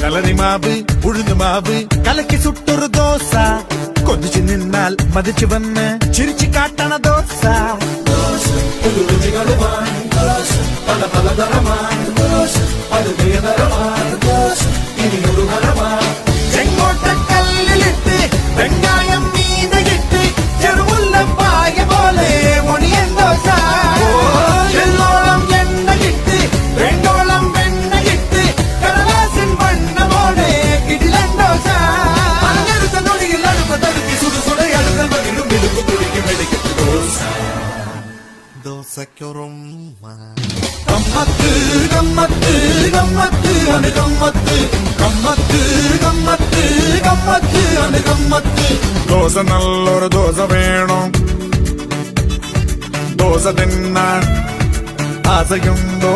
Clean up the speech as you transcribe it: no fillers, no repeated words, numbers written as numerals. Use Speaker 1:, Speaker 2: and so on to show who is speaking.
Speaker 1: കളരിമാവ് ഉഴുന്നുമാവ് കലക്കി സുട്ടൊരു ദോശ കൊതിച്ചു നിന്നാൽ മതിച്ചു വന്ന് ചിരിച്ചു കാട്ടണ ദോശ പല പലതരമാണ് ചെങ്കോട്ടക്കല്ലിലിട്ട് വെങ്കായം മീനയിട്ട് ചെറുമുല്ലപ്പായ പോലെ ഒണിയൻ ദോശ എല്ലോളം എണ്ണകിട്ട് വെങ്കോളം വെണ്ണകിട്ട് കടലാസിൻ വണ്ണമോടെ കിടിലൻ ദോശ അങ്ങനത്തെ നൊടിയിൽ അടുപ്പ തടുക്കി സുടുസുട അടുക്കൽ വകിടും വിടുക്കു തുടിക്കും വെടിക്കത്ത് ദോശ ദോശയ്ക്കൊറുമ്മ ഗമ്മത്ത് ഗമ്മത്ത് ഗമ്മത്ത് ആണ് ഗമ്മത്ത് ഗമ്മത്ത് ഗമ്മത്ത് ഗമ്മത്ത് ആണ് ഗമ്മത്ത് ദോശ നല്ലൊരു ദോശ വേണം ദോശ തിന്നാൻ ആശയുണ്ടോ